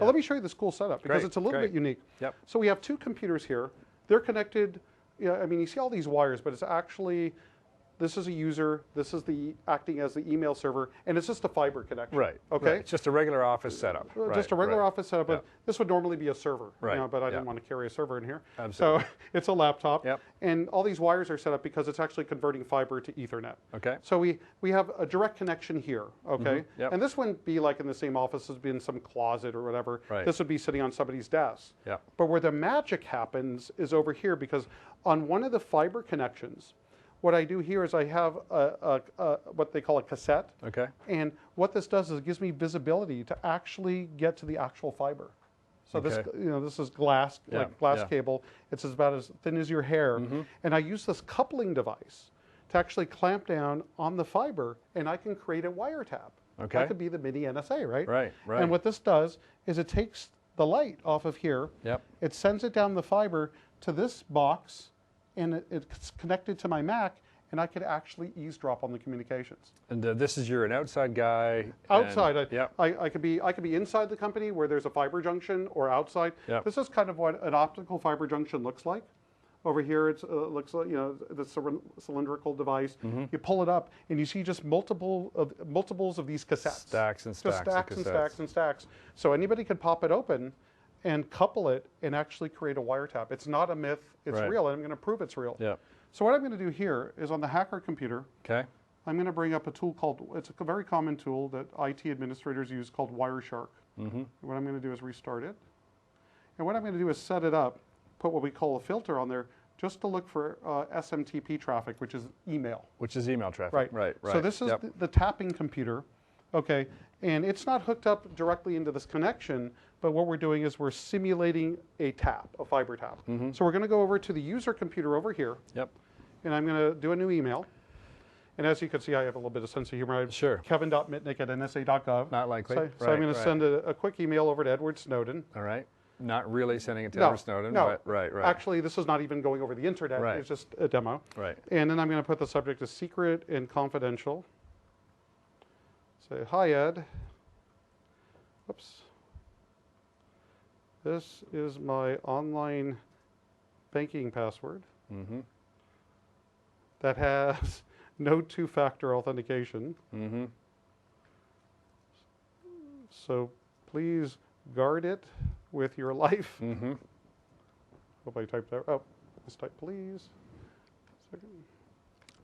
But let me show you this cool setup because Great, it's a little bit unique. Yep. So we have two computers here. They're connected. Yeah, I mean, you see all these wires, but it's actually, this is a user, this is the acting as the email server, and it's just a fiber connection. Right. Okay. Right. It's just a regular office setup. Just a regular office setup, but Yep. this would normally be a server. Right. You know, but I didn't want to carry a server in here. Absolutely. So it's a laptop. Yep. And all these wires are set up because it's actually converting fiber to Ethernet. Okay. So we have a direct connection here, okay? Yep. And this wouldn't be like in the same office, this would be in some closet or whatever. Right. This would be sitting on somebody's desk. Yep. But where the magic happens is over here, because on one of the fiber connections, what I do here is I have what they call a cassette. Okay. And what this does is it gives me visibility to actually get to the actual fiber. So Okay. this, you know, this is glass, Yeah, like glass yeah. cable. It's about as thin as your hair. And I use this coupling device to actually clamp down on the fiber, and I can create a wiretap. Okay. That could be the mini NSA, right? Right, right. And what this does is it takes the light off of here. Yep. It sends it down the fiber to this box, and it's connected to my Mac, and I could actually eavesdrop on the communications. And this is you're an outside guy. Outside, Yep. I could be inside the company where there's a fiber junction, or outside. Yep. This is kind of what an optical fiber junction looks like. Over here, it looks like, you know, the cylindrical device. You pull it up, and you see just multiples of these cassettes. Stacks and Just stacks of stacks and cassettes. stacks and stacks. So anybody could pop it open and couple it and actually create a wiretap. It's not a myth. It's Right. real, and I'm going to prove it's real. Yep. So what I'm going to do here is on the hacker computer, Okay. I'm going to bring up a tool called, it's a very common tool that IT administrators use called Wireshark. What I'm going to do is restart it. And what I'm going to do is set it up, put what we call a filter on there, just to look for SMTP traffic, which is email. Which is email traffic. Right. Right. Right. So this is Yep. the tapping computer, okay? And it's not hooked up directly into this connection, but what we're doing is we're simulating a tap, a fiber tap. So we're going to go over to the user computer over here, Yep. and I'm going to do a new email. And as you can see, I have a little bit of sense of humor. Sure. Kevin.mitnick@nsa.gov. Not likely. So I'm Right, going to right. send a quick email over to Edward Snowden. All right. Not really sending it to No, Edward Snowden. no. But right. Right. Actually, this is not even going over the internet. Right. It's just a demo. Right. And then I'm going to put the subject as secret and confidential. Say, hi, Ed. Oops. This is my online banking password that has no two-factor authentication. So please guard it with your life. Hope I typed that. Oh, let's type please. Second.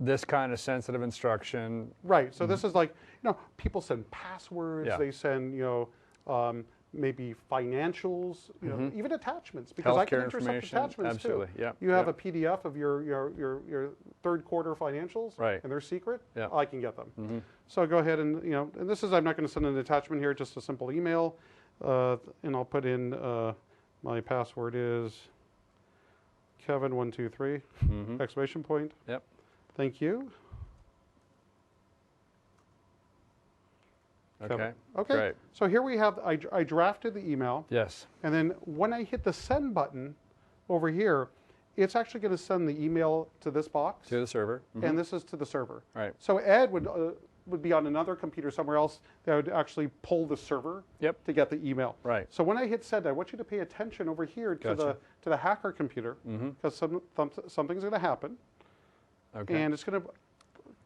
This kind of sensitive instruction. Right. So this is like, you know, people send passwords. Yeah. They send, you know, maybe financials, you know, even attachments, because I can Healthcare intercept information. attachments Absolutely. too. Yep. You have Yep. a PDF of your third quarter financials, Right. and they're secret. Yep. I can get them. So go ahead and, you know, and this is, I'm not going to send an attachment here, just a simple email, and I'll put in my password is Kevin123 exclamation point. Yep. Thank you. Okay. Okay. Great. So here we have, I drafted the email. Yes. And then when I hit the send button over here, it's actually going to send the email to this box. To the server. And this is to the server. Right. So Ed would be on another computer somewhere else that would actually pull the server Yep. to get the email. Right. So when I hit send, I want you to pay attention over here to the hacker computer, because something's going to happen. Okay. And it's going to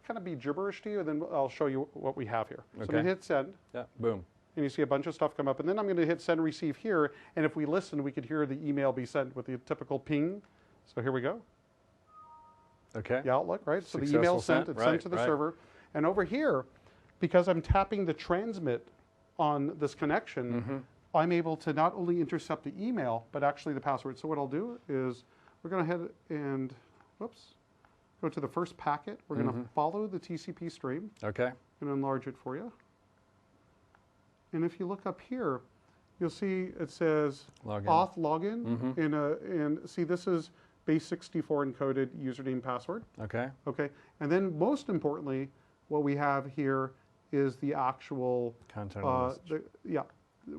kind of be gibberish to you, and then I'll show you what we have here. So I'm Okay. going to hit send, Yeah. Boom. and you see a bunch of stuff come up, and then I'm going to hit send receive here, and if we listen, we could hear the email be sent with the typical ping. So here we go. Okay. The Outlook, right? So the Successful email's sent, sent, it's sent right, to the right. server. And over here, because I'm tapping the transmit on this connection, I'm able to not only intercept the email, but actually the password. So what I'll do is we're going to head and, whoops, go to the first packet. We're going to follow the TCP stream. Okay. I'm going to enlarge it for you. And if you look up here, you'll see it says Login. auth login. And see, this is base64 encoded username password. Okay. Okay. And then most importantly, what we have here is the actual Content of the message.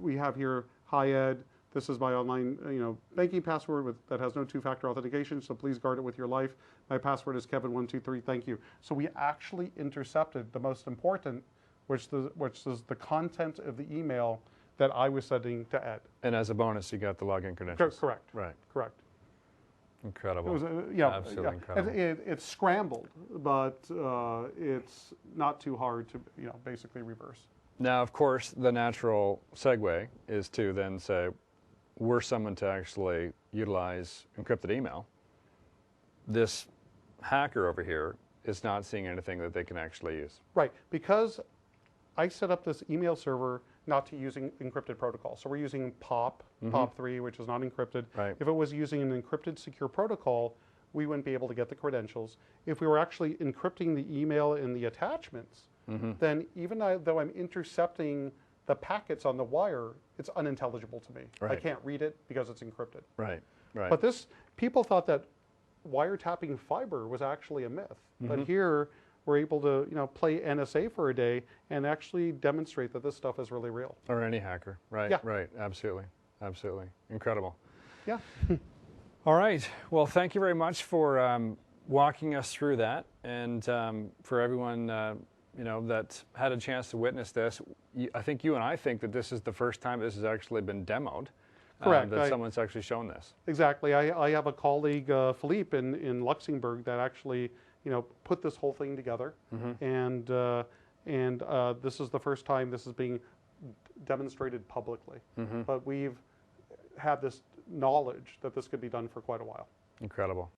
we have here, hi Ed, this is my online banking password that has no two-factor authentication, so please guard it with your life. My password is Kevin123, thank you. So we actually intercepted the most important, which is the content of the email that I was sending to Ed. And as a bonus, you got the login credentials. Correct. Right. Correct. Incredible. It was, Absolutely incredible. It's scrambled, but it's not too hard to basically reverse. Now, of course, the natural segue is to then say, were someone to actually utilize encrypted email, this hacker over here is not seeing anything that they can actually use. Right, because I set up this email server not to using encrypted protocol. So we're using POP3, which is not encrypted. Right. If it was using an encrypted secure protocol, we wouldn't be able to get the credentials. If we were actually encrypting the email in the attachments, then even though I'm intercepting the packets on the wire, it's unintelligible to me. Right. I can't read it because it's encrypted. Right, right. But people thought that wiretapping fiber was actually a myth. But here, we're able to play NSA for a day and actually demonstrate that this stuff is really real. Or any hacker, right? Yeah. Right, absolutely, absolutely. Incredible. Yeah. All right, well, thank you very much for walking us through that, and for everyone that had a chance to witness this. I think you and I think that this is the first time this has actually been demoed. Correct. That someone's actually shown this. Exactly. I have a colleague, Philippe, in Luxembourg that actually put this whole thing together, and this is the first time this is being demonstrated publicly. But we've had this knowledge that this could be done for quite a while. Incredible.